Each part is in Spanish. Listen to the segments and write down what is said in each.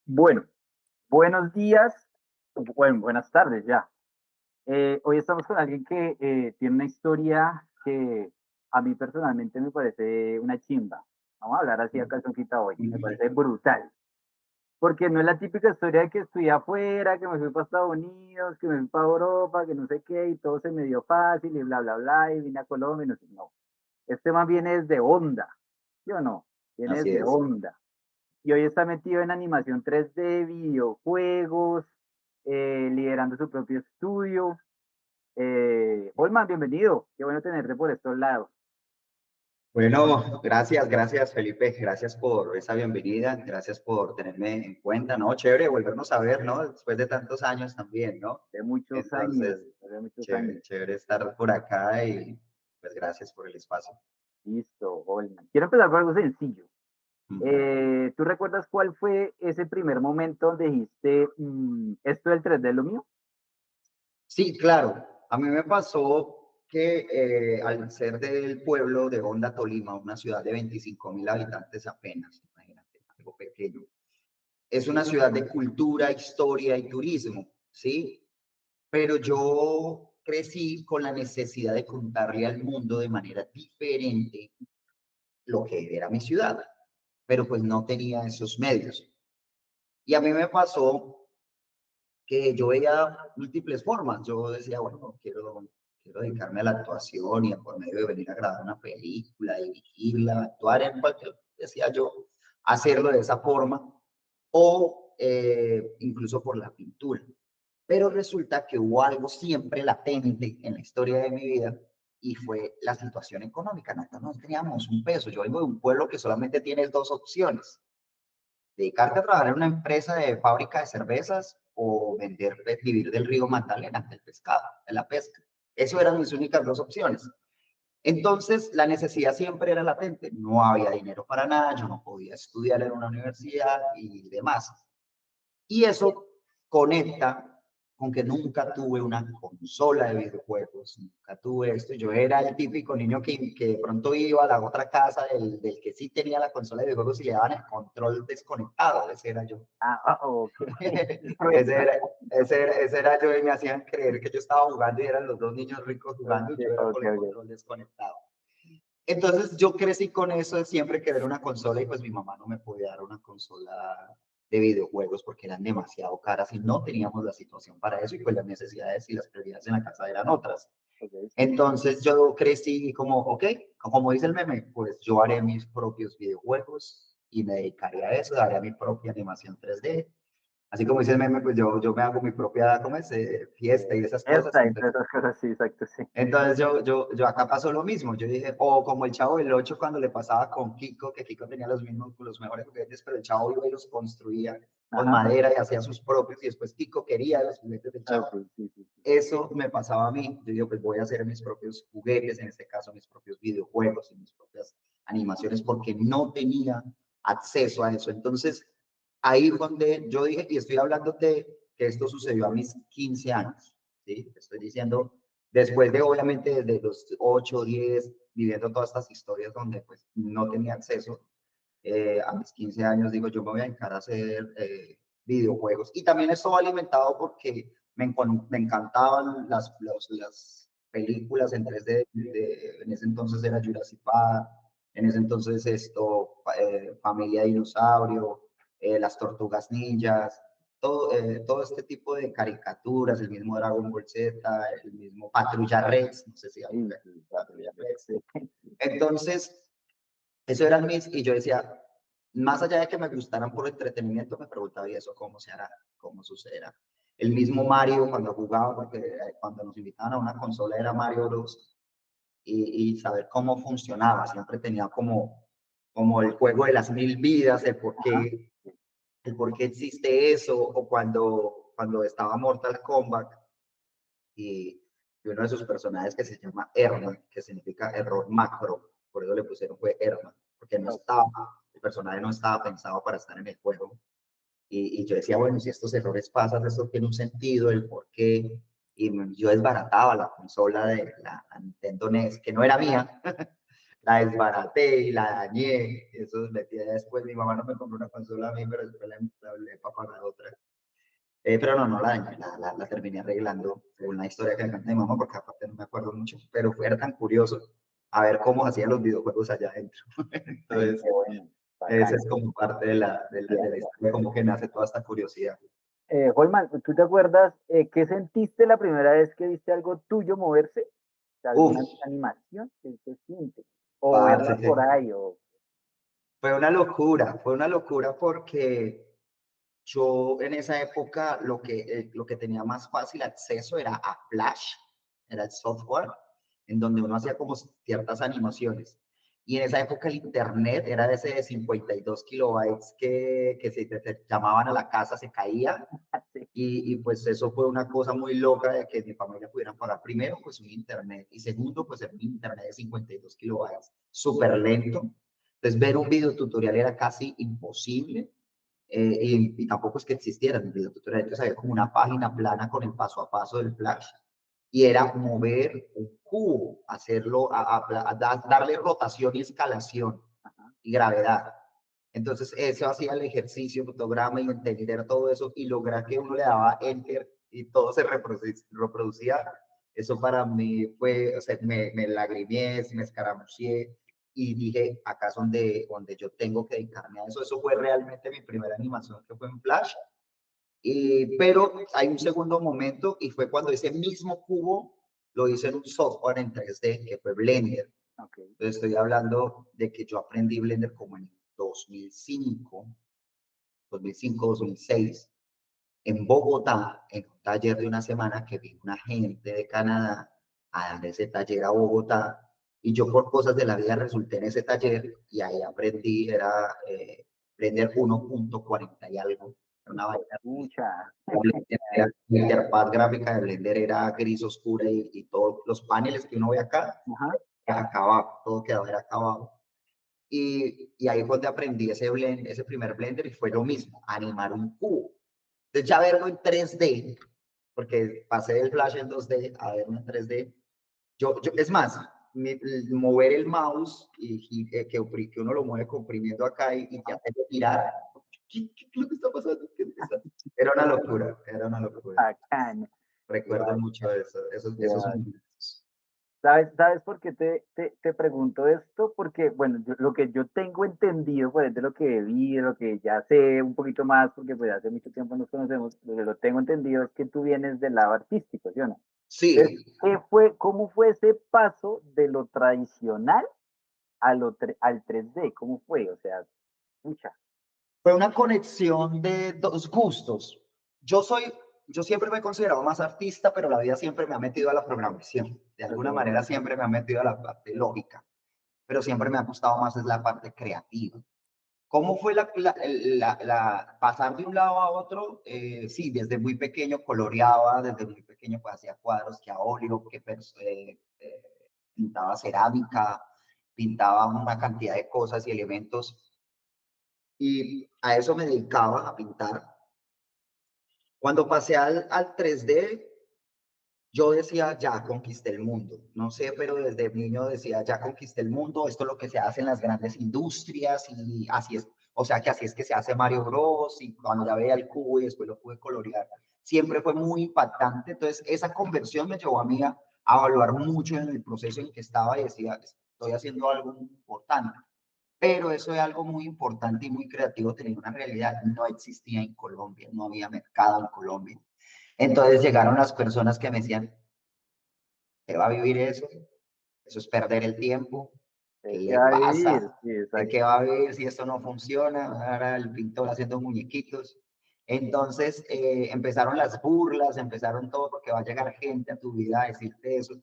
Bueno, buenos días, bueno, buenas tardes ya. Hoy estamos con alguien que tiene una historia que a mí personalmente me parece una chimba. Vamos a hablar así a calzón quitado hoy. Me parece brutal. Porque no es la típica historia de que estudié afuera, que me fui para Estados Unidos, que me fui para Europa, que no sé qué, y todo se me dio fácil y bla, bla, bla, y vine a Colombia. Y no, sé, no. Este más viene desde onda, ¿sí o no? Viene Así desde es. onda. Y hoy está metido en animación 3D, videojuegos, liderando su propio estudio. Holman, bienvenido. Qué bueno tenerte por estos lados. Bueno, gracias Felipe, gracias por esa bienvenida, gracias por tenerme en cuenta, ¿no? Chévere volvernos a ver, ¿no? Después de tantos años también, ¿no? De muchos años, Entonces, de muchos chévere, años. chévere estar por acá y pues gracias por el espacio. Listo, Holman. Quiero empezar por algo sencillo. Ujú. ¿Tú recuerdas cuál fue ese primer momento donde dijiste, esto del 3D es lo mío? Sí, claro, a mí me pasó que al ser del pueblo de Honda, Tolima, una ciudad de 25.000 habitantes apenas, imagínate, algo pequeño. Es una ciudad de cultura, historia y turismo, ¿sí? Pero yo crecí con la necesidad de contarle al mundo de manera diferente lo que era mi ciudad, pero pues no tenía esos medios. Y a mí me pasó que yo veía múltiples formas. Yo decía, bueno, quiero dedicarme a la actuación y por medio de venir a grabar una película, dirigirla, actuar en cualquier, decía yo, hacerlo de esa forma o incluso por la pintura. Pero resulta que hubo algo siempre latente en la historia de mi vida y fue la situación económica. Nosotros no teníamos un peso. Yo vengo de un pueblo que solamente tiene dos opciones: dedicarte a trabajar en una empresa de fábrica de cervezas o vender, vivir del río Magdalena, del pescado, de la pesca. Eso eran mis únicas dos opciones. Entonces, la necesidad siempre era latente. No había dinero para nada, yo no podía estudiar en una universidad y demás. Y eso conecta con que nunca tuve una consola de videojuegos, nunca tuve esto. Yo era el típico niño que de pronto iba a la otra casa del que sí tenía la consola de videojuegos y le daban el control desconectado, ese era yo. Ok. ese, era, ese era yo y me hacían creer que yo estaba jugando y eran los dos niños ricos jugando y Ok, yo era ok, con el ok. control desconectado. Entonces yo crecí con eso de siempre querer una consola y pues mi mamá no me podía dar una consola de videojuegos porque eran demasiado caras y no teníamos la situación para eso y pues las necesidades y las prioridades en la casa eran otras. Ok, sí. Entonces yo crecí como, ok, como dice el meme, pues yo haré mis propios videojuegos y me dedicaré a eso, haré mi propia animación 3D. Así como dice el meme, pues yo me hago mi propia, ¿cómo es? Fiesta y esas cosas. Esta, entre otras cosas, sí, exacto, sí. Entonces yo acá pasó lo mismo. Yo dije, o como el Chavo del Ocho cuando le pasaba con Kiko, que Kiko tenía los mismos, los mejores juguetes, pero el Chavo iba y los construía con Ajá. madera y hacía sus propios, y después Kiko quería los juguetes del Chavo. Ok, sí, sí, sí. Eso me pasaba a mí. Yo digo, pues voy a hacer mis propios juguetes, en este caso mis propios videojuegos y mis propias animaciones, porque no tenía acceso a eso. Entonces, ahí fue donde yo dije, y estoy hablando de que esto sucedió a mis 15 años, ¿sí? Estoy diciendo, después de obviamente de los 8 10 viviendo todas estas historias donde pues no tenía acceso, a mis 15 años digo, yo me voy a encargar a hacer videojuegos. Y también esto alimentado porque me encantaban las películas en 3D, en ese entonces era Jurassic Park, en ese entonces esto, Familia Dinosaurio, las Tortugas Ninjas, todo este tipo de caricaturas, el mismo Dragon Ball Z, el mismo Patrulla Rex, no sé si Sí, alguna vez sí, Patrulla sí, Rex. sí. Entonces, eso eran mis, y yo decía, más allá de que me gustaran por entretenimiento, me preguntaba, ¿y eso cómo se hará? ¿Cómo sucederá? El mismo Mario, cuando jugaba, porque cuando nos invitaban a una consola era Mario Bros. Y saber cómo funcionaba, siempre tenía como el juego de las 1000 vidas, Ajá. el por qué existe eso, o cuando estaba Mortal Kombat y uno de sus personajes que se llama Herman, que significa error macro, por eso le pusieron fue Herman, porque no Ok. estaba, el personaje no estaba pensado para estar en el juego. Y yo decía, bueno, si estos errores pasan, eso tiene un sentido, el por qué. Y yo desbarataba la consola de la Nintendo NES, que no era mía, la desbaraté y la dañé. Eso metía después. Mi mamá no me compró una consola a mí, pero después la hablé para pagar otra. Pero no, no la dañé, la terminé arreglando según la historia que me cuenta mi mamá, porque aparte no me acuerdo mucho, pero era tan curioso a ver cómo hacían los videojuegos allá adentro. Ay, Entonces, qué bueno, esa bacano. es como parte de la historia, como que nace toda esta curiosidad. Holman, ¿tú te acuerdas qué sentiste la primera vez que viste algo tuyo moverse? Uf, ¿Alguna animación? ¿Qué sientes? O parce, verla por ahí, o... fue una locura porque yo en esa época lo que tenía más fácil acceso era a Flash, era el software, en donde uno hacía como ciertas animaciones. Y en esa época el internet era de ese de 52 kilobytes que si te llamaban a la casa se caía. Sí. Y pues eso fue una cosa muy loca de que mi familia pudiera pagar primero pues un internet y segundo pues era un internet de 52 kilobytes, súper lento. Entonces ver un video tutorial era casi imposible y tampoco es que existieran el video tutorial. Entonces había como una página plana con el paso a paso del Flash y era mover un cubo, hacerlo, darle rotación y escalación Ajá. y gravedad. Entonces, eso hacía el ejercicio, fotograma y entender todo eso y lograr que uno le daba enter y todo se reproducía. Eso para mí fue, o sea, me lagrimé, me escaramucié y dije, acá es donde yo tengo que dedicarme a eso. Eso fue realmente mi primera animación que fue en Flash. Pero hay un segundo momento y fue cuando ese mismo cubo lo hice en un software en 3D que fue Blender. Ok. Entonces estoy hablando de que yo aprendí Blender como en 2005, 2006, en Bogotá, en un taller de una semana que vino una gente de Canadá a dar ese taller a Bogotá. Y yo por cosas de la vida resulté en ese taller y ahí aprendí, era Blender 1.40 y algo. Era una vaina. Mucha. La interfaz gráfica de Blender era gris oscura y todos los paneles que uno ve Ajá. acá abajo, todo quedaba era acá abajo. Y ahí fue donde aprendí ese primer Blender y fue lo mismo, animar un cubo. Entonces ya verlo en 3D, porque pasé del Flash en 2D a verlo en 3D. Es más, mover el mouse que uno lo mueve comprimiendo acá y que hace girar. ¿Qué es lo que está pasando? Era una locura, era una locura. Bacano. Recuerdo Guau, mucho eso, esos guau. momentos. ¿Sabes por qué te pregunto esto? Porque, bueno, lo que yo tengo entendido, pues de lo que vi, de lo que ya sé un poquito más, porque pues hace mucho tiempo nos conocemos, lo que lo tengo entendido es que tú vienes del lado artístico, ¿sí o no? Entonces, Sí, cómo fue ese paso de lo tradicional al 3D? ¿Cómo fue? O sea, pucha. fue una conexión de dos gustos. Yo soy, yo siempre me he considerado más artista, pero la vida siempre me ha metido a la programación. De alguna Ok, manera siempre me ha metido a la parte lógica, pero siempre me ha gustado más es la parte creativa. ¿Cómo fue pasar de un lado a otro? Sí, desde muy pequeño coloreaba, desde muy pequeño pues hacía cuadros que a óleo, pintaba cerámica, pintaba una cantidad de cosas y elementos y a eso me dedicaba a pintar. Cuando pasé al 3D, yo decía, ya conquisté el mundo. No sé, pero desde niño decía, ya conquisté el mundo, esto es lo que se hace en las grandes industrias y así es. O sea, que así es que se hace Mario Bros. Y cuando ya veía el cubo y después lo pude colorear, siempre fue muy impactante. Entonces, esa conversión me llevó a mí a evaluar mucho en el proceso en que estaba y decía, estoy haciendo algo importante. Pero eso es algo muy importante y muy creativo, tener una realidad. No existía en Colombia, no había mercado en Colombia. Entonces llegaron las personas que me decían, ¿qué va a vivir eso? Eso es perder el tiempo. ¿Qué ¿de qué le va a vivir? pasa? Sí, ¿De exacto. qué va a vivir si esto no funciona? Ahora el pintor haciendo muñequitos. Entonces empezaron las burlas, empezaron todo porque va a llegar gente a tu vida a decirte eso.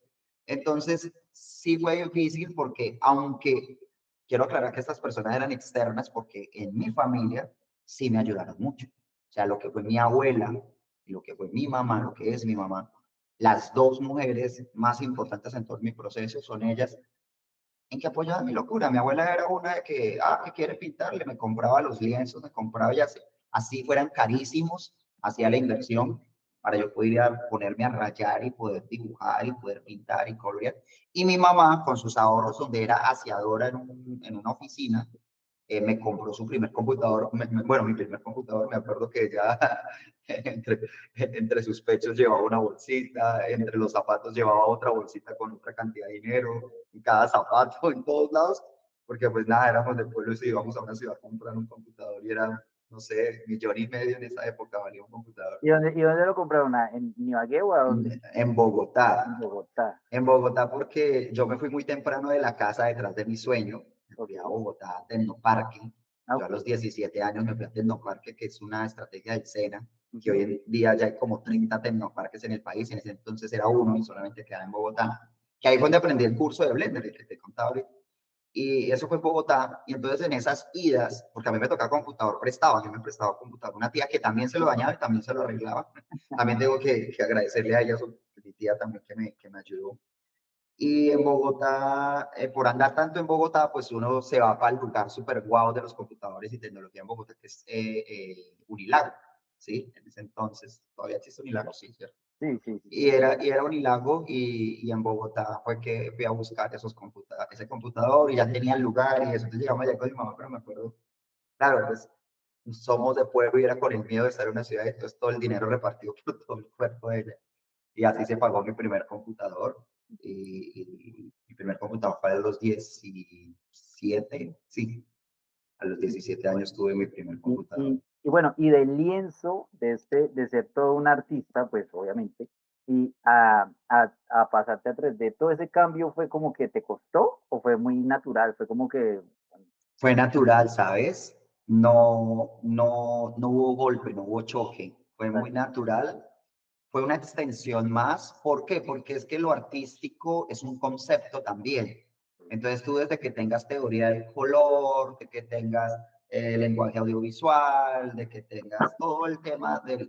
Entonces sí fue difícil porque aunque quiero aclarar que estas personas eran externas porque en mi familia sí me ayudaron mucho. O sea, lo que fue mi abuela y lo que fue mi mamá, lo que es mi mamá, las dos mujeres más importantes en todo mi proceso son ellas en que apoyaban mi locura. Mi abuela era una de que quiere pintarle, me compraba los lienzos, me compraba ya así fueran carísimos, hacía la inversión. para yo poder ir a ponerme a rayar y poder dibujar y poder pintar y colorear. Y mi mamá, con sus ahorros, donde era aseadora en una oficina, me compró su primer computador, bueno, mi primer computador, me acuerdo que ella entre, entre sus pechos llevaba una bolsita, entre los zapatos llevaba otra bolsita con otra cantidad de dinero, en cada zapato, en todos lados, porque pues nada, éramos de pueblo y si íbamos a una ciudad a comprar un computador y era, no sé, 1,5 millones en esa época valía un computador. ¿Y dónde lo compraron? ¿En Ibagué o a dónde? En Bogotá, En Bogotá. en Bogotá, porque yo me fui muy temprano de la casa detrás de mi sueño. Me Ok. fui a Bogotá, a Tecnoparque. Ah, Yo a ok. los 17 años me fui a Tecnoparque, que es una estrategia del SENA, que hoy Ujú. en día ya hay como 30 Tecnoparques en el país. En ese entonces era uno y solamente quedaba en Bogotá. Que ahí fue donde aprendí el curso de Blender, el que te contaba ahorita. Y eso fue en Bogotá. Y entonces en esas idas, porque a mí me tocaba computador prestado, a mí me prestaba computador una tía que también se lo dañaba y también se lo arreglaba. También tengo que agradecerle a ella, mi tía también que me ayudó. Y en Bogotá, por andar tanto en Bogotá, pues uno se va para el lugar súper guau de los computadores y tecnología en Bogotá, que es Unilago, ¿sí? En ese entonces, todavía existe Unilago, sí, ¿cierto? Sí, sí, sí. Y era Unilago y en Bogotá fue que fui a buscar ese computador y ya tenía el lugar y eso. Entonces llegamos allá con mi mamá, pero me acuerdo, claro, pues somos de pueblo y era con el miedo de estar en una ciudad y entonces todo el dinero repartido por todo el cuerpo de ella. Y así se pagó mi primer computador. Y mi primer computador fue a los 17, sí, a los 17 años tuve mi primer Y, computador. y, y bueno, y del lienzo, de ser todo un artista, pues obviamente, y a pasarte a 3D, ¿todo ese cambio fue como que te costó o fue muy natural? Fue como que, Fue natural, ¿sabes? No hubo golpe, no hubo choque. Fue muy natural. Fue una extensión más. ¿Por qué? Porque es que lo artístico es un concepto también. Entonces tú desde que tengas teoría del color, de que tengas lenguaje audiovisual, de que tengas todo el tema del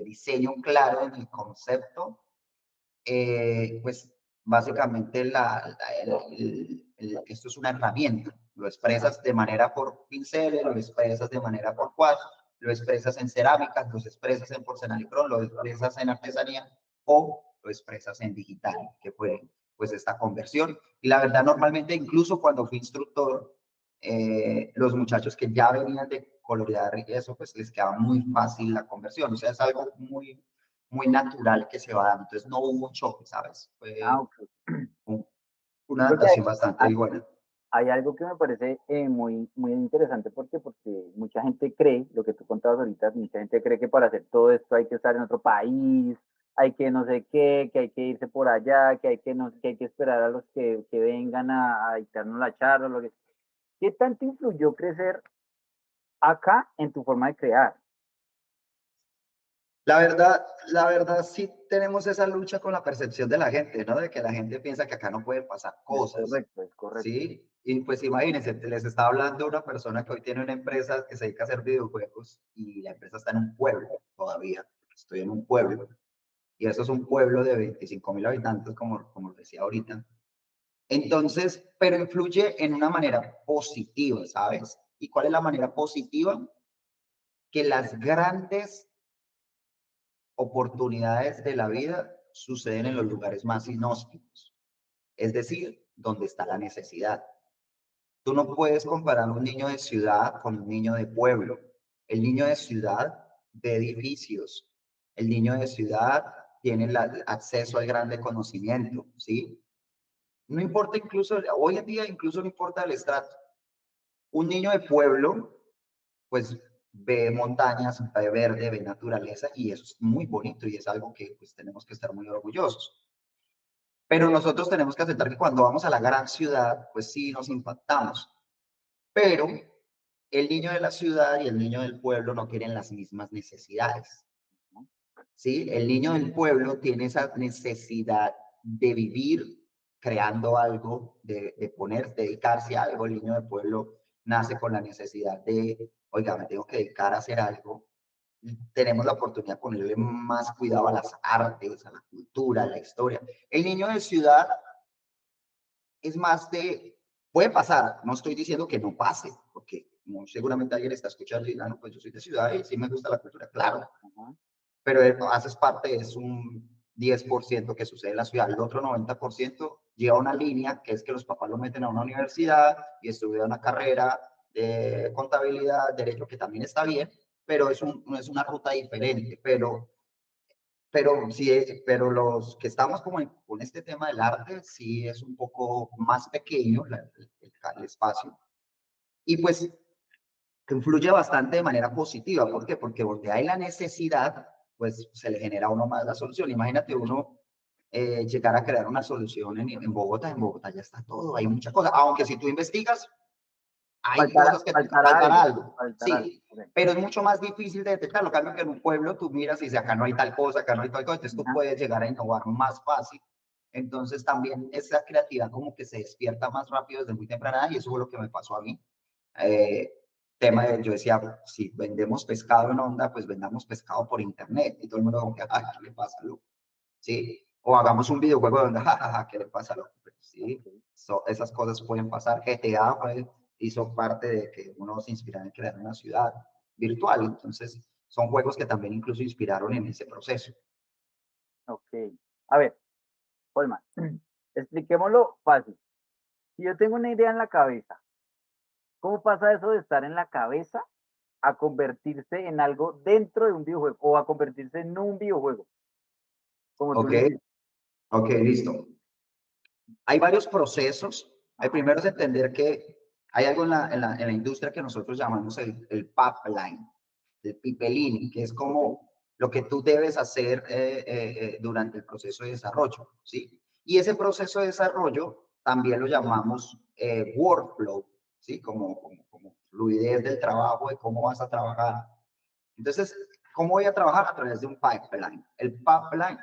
diseño claro en el concepto, pues básicamente esto es una herramienta. Lo expresas de manera por pinceles, lo expresas de manera por cuadros, lo expresas en cerámicas, lo expresas en porcelanicrón, lo expresas en artesanía o lo expresas en digital, que fue pues esta conversión. Y la verdad, normalmente, incluso cuando fui instructor, los muchachos que ya venían de colorear y eso, pues les quedaba muy fácil la conversión. O sea, es algo muy natural que se va dando. Entonces no hubo un choque, ¿sabes? ah, Fue ok. una Porque adaptación bastante buena. hay algo que me parece muy, muy interesante porque mucha gente cree, lo que tú contabas ahorita, mucha gente cree que para hacer todo esto hay que estar en otro país, hay que no sé qué, que hay que irse por allá, que hay que, no, que hay que esperar a los que vengan a dictarnos la charla. ¿Qué tanto influyó crecer acá en tu forma de crear? La verdad, sí tenemos esa lucha con la percepción de la gente, ¿no? De que la gente piensa que acá no pueden pasar cosas, Es correcto. ¿sí? Y pues imagínense, les está hablando una persona que hoy tiene una empresa que se dedica a hacer videojuegos y la empresa está en un pueblo todavía. Estoy en un pueblo y eso es un pueblo de 25.000 habitantes, como decía ahorita. Entonces, pero influye en una manera positiva, ¿sabes? ¿Y cuál es la manera positiva? Que las grandes oportunidades de la vida suceden en los lugares más inhóspitos, es decir, donde está la necesidad. Tú no puedes comparar un niño de ciudad con un niño de pueblo. El niño de ciudad ve edificios. El niño de ciudad tiene el acceso al grande conocimiento, ¿sí? No importa incluso, hoy en día incluso no importa el estrato. Un niño de pueblo, pues ve montañas, ve verde, ve naturaleza y eso es muy bonito y es algo que pues tenemos que estar muy orgullosos. Pero nosotros tenemos que aceptar que cuando vamos a la gran ciudad, pues sí nos impactamos. Pero el niño de la ciudad y el niño del pueblo no tienen las mismas necesidades. ¿No? ¿Sí? El niño del pueblo tiene esa necesidad de vivir creando algo, de poner, dedicarse a algo. El niño del pueblo nace con la necesidad de, oiga, me tengo que dedicar a hacer algo. Tenemos la oportunidad de ponerle más cuidado a las artes, a la cultura, a la historia. El niño de ciudad es más de, puede pasar, no estoy diciendo que no pase, porque seguramente alguien está escuchando y dirá, no, pues yo soy de ciudad y sí me gusta la cultura, claro, Ajá. pero haces parte, es un 10% que sucede en la ciudad. El otro 90% lleva una línea, que es que los papás lo meten a una universidad y estudia una carrera de contabilidad, derecho, que también está bien, pero es una ruta diferente. Pero los que estamos como con este tema del arte, sí es un poco más pequeño el espacio. Y pues que influye bastante de manera positiva. ¿Por qué? Porque donde hay la necesidad, pues se le genera a uno más la solución. Imagínate uno llegar a crear una solución en Bogotá. En Bogotá ya está todo, hay muchas cosas. Aunque si tú investigas, hay Faltará, cosas que te faltará faltará algo, algo. faltará algo. Sí, Ok. pero es mucho más difícil de detectar. Lo cambio que en un pueblo tú miras y dices, acá no hay tal cosa, acá no hay tal cosa, entonces tú Ajá. puedes llegar a innovar más fácil. Entonces también esa creatividad como que se despierta más rápido desde muy temprana edad y eso fue lo que me pasó a mí. Eh, Tema de, yo decía, si vendemos pescado en onda, pues vendamos pescado por internet. Y todo el mundo como que, ay, ¿qué le pasa, loco? Sí. O hagamos un videojuego donde, jajaja, ¿qué le pasa, loco? Pues, sí, Ok. esas cosas pueden pasar. GTA pues, hizo parte de que uno se inspirara en crear una ciudad virtual. Entonces, son juegos que también incluso inspiraron en ese proceso. Ok. A ver, Holman, expliquémoslo fácil. Si yo tengo una idea en la cabeza, ¿cómo pasa eso de estar en la cabeza a convertirse en algo dentro de un videojuego o a convertirse en un videojuego, como tú Ok, lo hiciste? ok, listo. Hay varios procesos. El Ajá. primero es entender que hay algo en la industria que nosotros llamamos el pipeline, el pipelín, que es Ok. como lo que tú debes hacer durante el proceso de desarrollo, ¿sí? Y ese proceso de desarrollo también lo llamamos workflow, ¿sí? Como fluidez del trabajo, de cómo vas a trabajar. Entonces, ¿cómo voy a trabajar? A través de un pipeline. El pipeline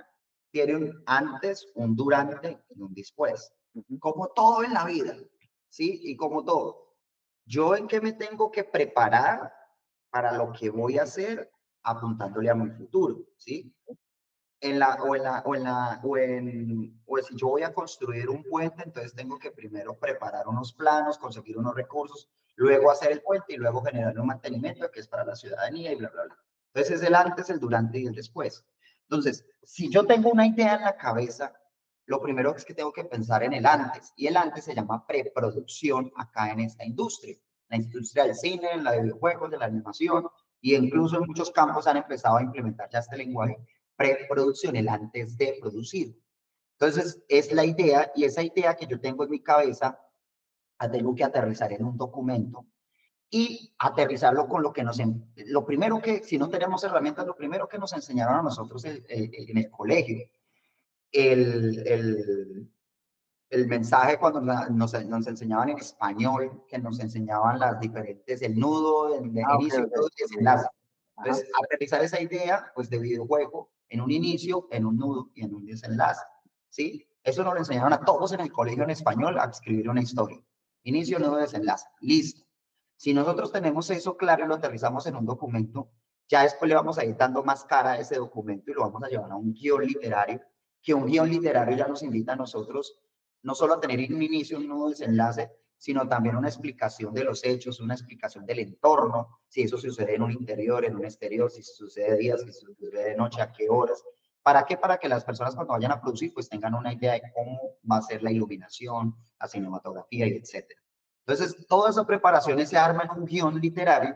tiene un antes, un durante y un después. Ujú. Como todo en la vida, ¿sí? Y como todo. ¿Yo en qué me tengo que preparar para lo que voy a hacer apuntándole a mi futuro, ¿sí? O si yo voy a construir un puente, entonces tengo que primero preparar unos planos, conseguir unos recursos, luego hacer el puente y luego generar un mantenimiento que es para la ciudadanía y bla, bla, bla. Entonces es el antes, el durante y el después. Entonces, si yo tengo una idea en la cabeza, lo primero es que tengo que pensar en el antes. Y el antes se llama preproducción acá en esta industria. La industria del cine, la de videojuegos, de la animación, y incluso en muchos campos han empezado a implementar ya este lenguaje preproducción, el antes de producir. Entonces, es la idea y esa idea que yo tengo en mi cabeza, la tengo que aterrizar en un documento y aterrizarlo con lo que lo primero que, si no tenemos herramientas, lo primero que nos enseñaron a nosotros en el colegio, el, el, el mensaje cuando nos enseñaban en español, que nos enseñaban las diferentes, el nudo, el Ah, ok, inicio y ok. todo el Ok. desenlace. Ajá. Entonces, aterrizar esa idea, pues, de videojuego en un inicio, en un nudo y en un desenlace, ¿sí? Eso nos lo enseñaron a todos en el colegio en español a escribir una historia. Inicio, nudo, desenlace. Listo. Si nosotros tenemos eso claro y lo aterrizamos en un documento, ya después le vamos a ir dando más cara a ese documento y lo vamos a llevar a un guión literario, que un guión literario ya nos invita a nosotros no solo a tener un inicio, un nudo, desenlace, sino también una explicación de los hechos, una explicación del entorno, si eso sucede en un interior, en un exterior, si sucede de día, si sucede de noche, a qué horas. ¿Para qué? Para que las personas cuando vayan a producir pues tengan una idea de cómo va a ser la iluminación, la cinematografía y etcétera. Entonces, toda esa preparación se arma en un guión literario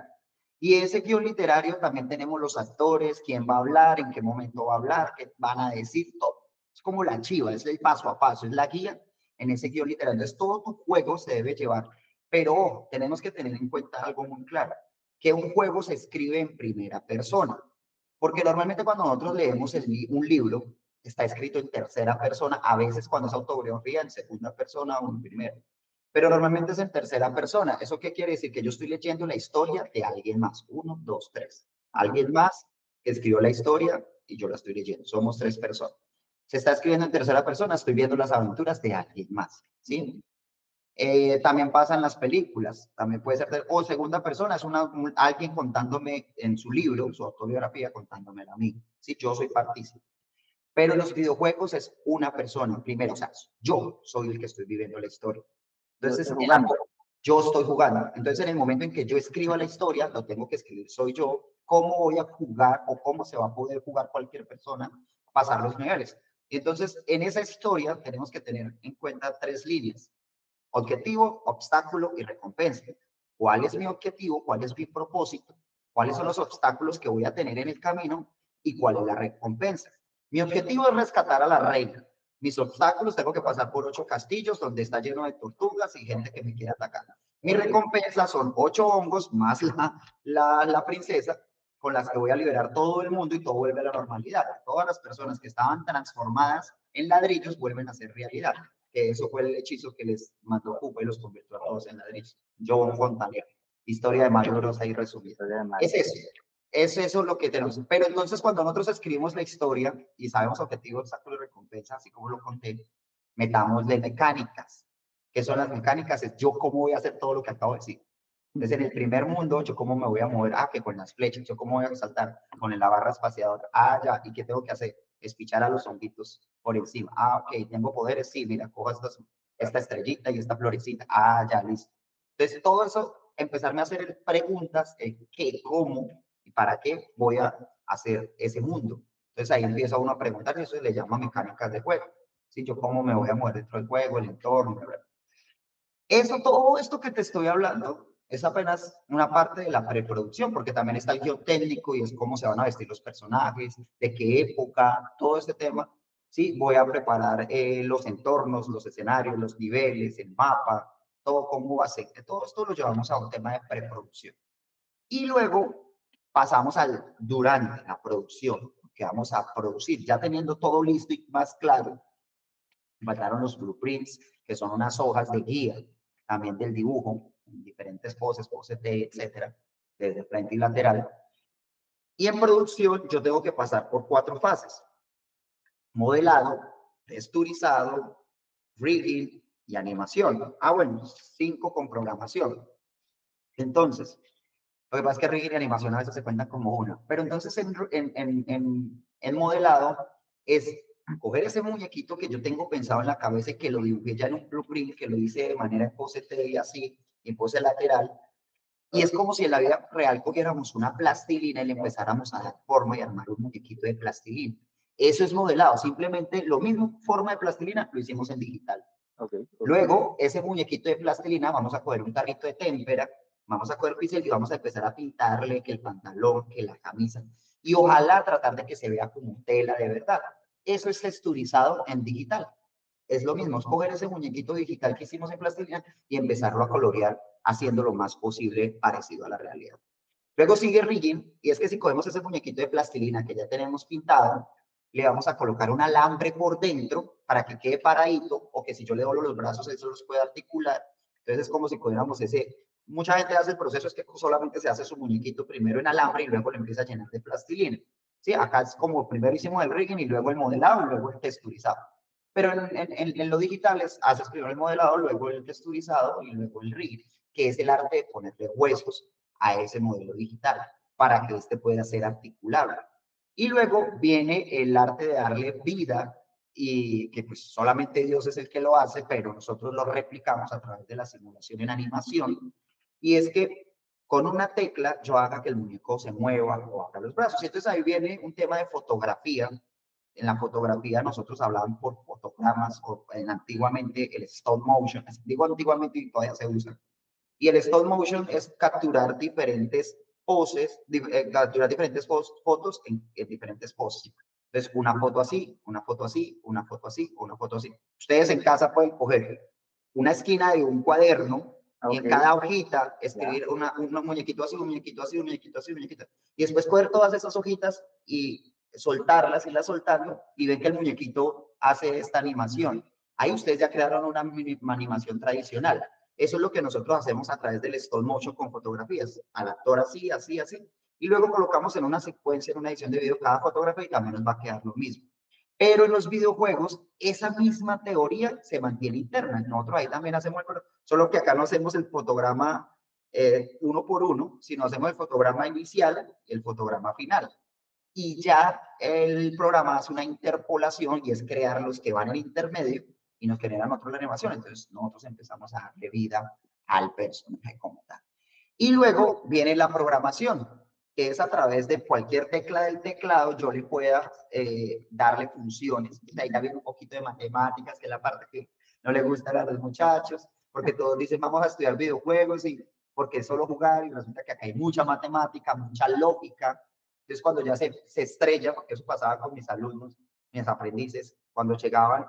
y ese guión literario también tenemos los actores, quién va a hablar, en qué momento va a hablar, qué van a decir, todo. Es como la chiva, es el paso a paso, es la guía en ese guión literal. Entonces, todo tu juego se debe llevar. Pero ojo, tenemos que tener en cuenta algo muy claro, que un juego se escribe en primera persona. Porque normalmente cuando nosotros leemos un libro, está escrito en tercera persona, a veces cuando es autobiografía en segunda persona o en primera. Pero normalmente es en tercera persona. ¿Eso qué quiere decir? Que yo estoy leyendo la historia de alguien más. Uno, dos, tres. Ajá. Alguien más escribió la historia y yo la estoy leyendo. Somos tres personas. Se está escribiendo en tercera persona, estoy viendo las aventuras de alguien más, Ujú. ¿sí? También pasa en las películas, también puede ser, o segunda persona, es alguien contándome en su libro, su autobiografía, contándome a mí, ¿sí? Yo soy partícipe. Pero en los videojuegos es una persona, primero, o sea, yo soy el que estoy viviendo la historia. Yo Entonces, estoy jugando. yo estoy jugando. Entonces, en el momento en que yo escriba la historia, lo tengo que escribir soy yo, cómo voy a jugar o cómo se va a poder jugar cualquier persona, pasar los niveles. Y entonces, en esa historia tenemos que tener en cuenta 3 líneas: objetivo, obstáculo y recompensa. ¿Cuál es mi objetivo? ¿Cuál es mi propósito? ¿Cuáles son los obstáculos que voy a tener en el camino? ¿Y cuál es la recompensa? Mi objetivo es rescatar a la reina. Mis obstáculos, tengo que pasar por 8 castillos donde está lleno de tortugas y gente que me quiere atacar. Mi recompensa son 8 hongos más la princesa, con las que voy a liberar todo el mundo y todo vuelve a la normalidad. Todas las personas que estaban transformadas en ladrillos vuelven a ser realidad, que eso fue el hechizo que les mandó Cupa y los convirtió a todos en ladrillos. John Fontaine, historia de Mario Bros ahí resumida. Es eso. Es eso lo que tenemos. Pero entonces cuando nosotros escribimos la historia y sabemos objetivo, obstáculo y recompensa, así como lo conté, metámosle mecánicas. ¿Qué son las mecánicas? Es yo cómo voy a hacer todo lo que acabo de decir. Entonces, en el primer mundo, ¿yo cómo me voy a mover? Ah, que con las flechas. ¿Yo cómo voy a saltar? Con la barra espaciadora. Ah, ya. ¿Y qué tengo que hacer? Espichar a los honguitos por encima. Ah, ok. ¿Tengo poderes? Sí, mira, cojo esta estrellita y esta florecita. Ah, ya, listo. Entonces, todo eso, empezarme a hacer preguntas, ¿qué, cómo y para qué voy a hacer ese mundo? Entonces, ahí empieza uno a preguntar y eso se le llama mecánicas de juego. ¿Sí? Yo cómo me voy a mover dentro del juego, el entorno, ¿verdad? Eso, todo esto que te estoy hablando es apenas una parte de la preproducción, porque también está el guión técnico y es cómo se van a vestir los personajes, de qué época, todo este tema. Sí, voy a preparar los entornos, los escenarios, los niveles, el mapa, todo cómo va a ser. Todo esto lo llevamos a un tema de preproducción. Y luego pasamos al durante la producción, que vamos a producir, ya teniendo todo listo y más claro. Faltaron los blueprints, que son unas hojas de guía, también del dibujo, en diferentes poses, pose T, etcétera, desde frente y lateral. Y en producción yo tengo que pasar por 4 fases: modelado, texturizado, rigging y animación. Ah, bueno, 5 con programación. Entonces, lo que pasa es que rigging y animación a veces se cuentan como una. Pero entonces en modelado es coger ese muñequito que yo tengo pensado en la cabeza y que lo dibujé ya en un blueprint, que lo hice de manera en pose T y así, en pose lateral. Y es como si en la vida real cogiéramos una plastilina y le empezáramos a dar forma y armar un muñequito de plastilina. Eso es modelado, simplemente lo mismo, forma de plastilina, lo hicimos en digital. Okay. Luego, ese muñequito de plastilina, vamos a coger un tarrito de témpera, vamos a coger pincel y vamos a empezar a pintarle que el pantalón, que la camisa, y ojalá tratar de que se vea como tela de verdad. Eso es texturizado en digital. Es lo mismo, es coger ese muñequito digital que hicimos en plastilina y empezarlo a colorear, haciendo lo más posible parecido a la realidad. Luego sigue rigging, y es que si cogemos ese muñequito de plastilina que ya tenemos pintado, le vamos a colocar un alambre por dentro para que quede paradito, o que si yo le doblo los brazos, eso los puede articular. Entonces es como si cogiéramos ese... Mucha gente hace el proceso, es que solamente se hace su muñequito primero en alambre y luego le empieza a llenar de plastilina. Sí, acá es como primero hicimos el rigging y luego el modelado y luego el texturizado. Pero en lo digital haces primero el modelado, luego el texturizado y luego el rigging, que es el arte de ponerle huesos a ese modelo digital para que este pueda ser articulable. Y luego viene el arte de darle vida, y que pues solamente Dios es el que lo hace, pero nosotros lo replicamos a través de la simulación en animación. Y es que con una tecla yo haga que el muñeco se mueva o abra los brazos. Y entonces ahí viene un tema de fotografía. En la fotografía nosotros hablábamos por fotogramas, o antiguamente el stop motion, digo antiguamente y todavía se usa. Y el stop motion es capturar diferentes poses, capturar diferentes fotos en diferentes poses. Entonces, una foto así, una foto así, una foto así, una foto así. Ustedes en casa pueden coger una esquina de un cuaderno y en cada hojita escribir un muñequito así, un muñequito así, un muñequito así, un muñequito. Y después coger todas esas hojitas y soltarlas, irlas soltando, y ven que el muñequito hace esta animación. Ahí ustedes ya crearon una animación tradicional. Eso es lo que nosotros hacemos a través del stop motion con fotografías. Al actor así, así, así. Y luego colocamos en una secuencia, en una edición de video, cada fotografía y también nos va a quedar lo mismo. Pero en los videojuegos, esa misma teoría se mantiene interna. Nosotros ahí también hacemos solo que acá no hacemos el fotograma uno por uno, sino hacemos el fotograma inicial y el fotograma final. Y ya el programa hace una interpolación y es crear los que van en intermedio y nos generan otros la animación. Entonces nosotros empezamos a darle vida al personaje como tal. Y luego viene la programación, que es a través de cualquier tecla del teclado yo le pueda darle funciones. Entonces, ahí ya viene un poquito de matemáticas, que es la parte que no le gusta a los muchachos, porque todos dicen vamos a estudiar videojuegos y porque es solo jugar y resulta que acá hay mucha matemática, mucha lógica. Entonces cuando ya se estrella, porque eso pasaba con mis alumnos, mis aprendices, cuando llegaban,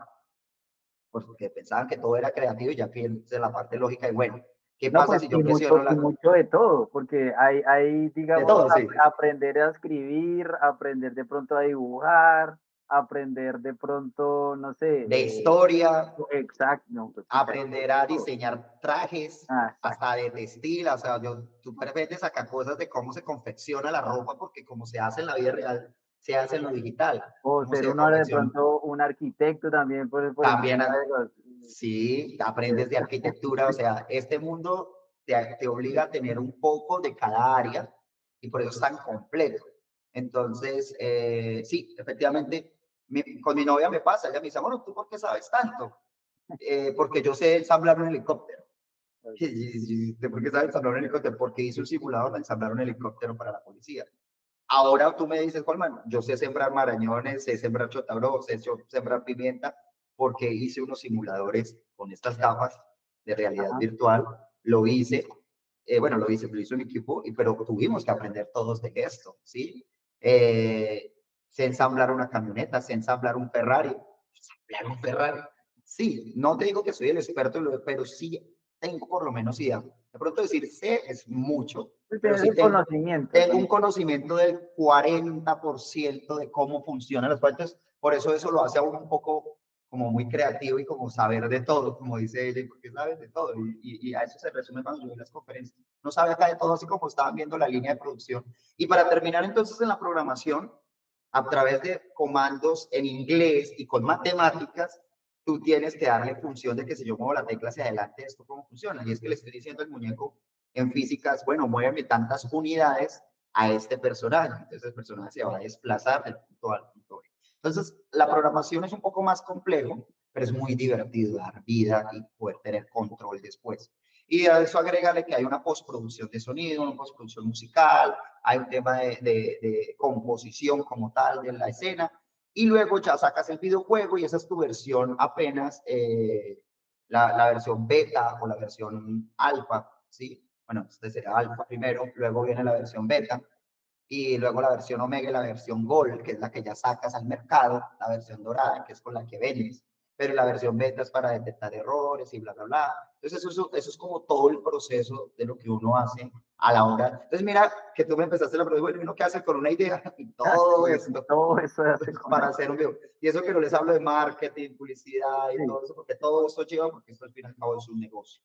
pues porque pensaban que todo era creativo y ya fíjense la parte lógica y bueno, ¿qué No, pasa pues si yo presiono y la... mucho de todo, porque hay De digamos, todo, sí. aprender a escribir, aprender de pronto a dibujar, aprender de pronto, no De sé, historia, exacto, no, pues, pucha, aprender a todo. diseñar trajes, Ah, exacto. hasta de textil, o sea, tú pretendes sacar cosas de cómo se confecciona la ropa, porque como se hace en la vida real, se hace en lo digital, O cómo ser se uno de confecciona. pronto un arquitecto también por el También, tema de los... sí, aprendes de arquitectura, o sea, este mundo te obliga a tener un poco de cada área y por eso es tan completo. Entonces, sí, efectivamente, con mi novia me pasa, ella me dice, bueno, ¿tú por qué sabes tanto? Porque yo sé ensamblar un helicóptero. ¿Por qué sabes ensamblar un helicóptero? Porque hice un simulador de ensamblar un helicóptero para la policía. Ahora tú me dices, Colman, yo sé sembrar marañones, sé sembrar chotabró, sé sembrar pimienta, porque hice unos simuladores con estas gafas de realidad Ajá. virtual. Lo hice, bueno, lo hizo mi equipo, pero tuvimos que aprender todos de esto, ¿sí? Sé ensamblar una camioneta, sé ensamblar un Ferrari. Ensamblar un Ferrari. Sí, no te digo que soy el experto, pero sí tengo por lo menos idea. De pronto decir sé es mucho, Pues pero tienes sí el conocimiento tengo un también. conocimiento del 40% de cómo funcionan las partes, por eso lo hace a uno un poco como muy creativo y como saber de todo, como dice ella, porque sabes de todo, y a eso se resume cuando yo doy las conferencias. No sabe acá de todo, así como estaban viendo la línea de producción. Y para terminar entonces en la programación, a través de comandos en inglés y con matemáticas, tú tienes que darle función de que si yo muevo la tecla hacia adelante, esto cómo funciona. Y es que le estoy diciendo al muñeco en físicas, bueno, muéveme tantas unidades a este personaje. Entonces el personaje se va a desplazar del punto A al punto B. Entonces la programación es un poco más complejo, pero es muy divertido dar vida y poder tener control después. Y a eso agrégale que hay una postproducción de sonido, una postproducción musical, hay un tema de composición como tal de la escena, y luego ya sacas el videojuego y esa es tu versión apenas, la versión beta o la versión alfa, ¿sí? Bueno, este sería alfa primero, luego viene la versión beta, y luego la versión Omega y la versión Gold, que es la que ya sacas al mercado, la versión dorada, que es con la que vendes, pero la versión beta es para detectar errores y bla, bla, bla. Entonces eso es como todo el proceso de lo que uno hace a la hora. Entonces mira que tú me empezaste la pregunta, bueno, ¿uno qué hace con una idea? Y Ah, todo sí, esto todo eso se hace con para él. hacer un video. Y eso que no les hablo de marketing, publicidad y Sí. todo eso, porque todo esto lleva, porque esto al fin y al cabo es un negocio.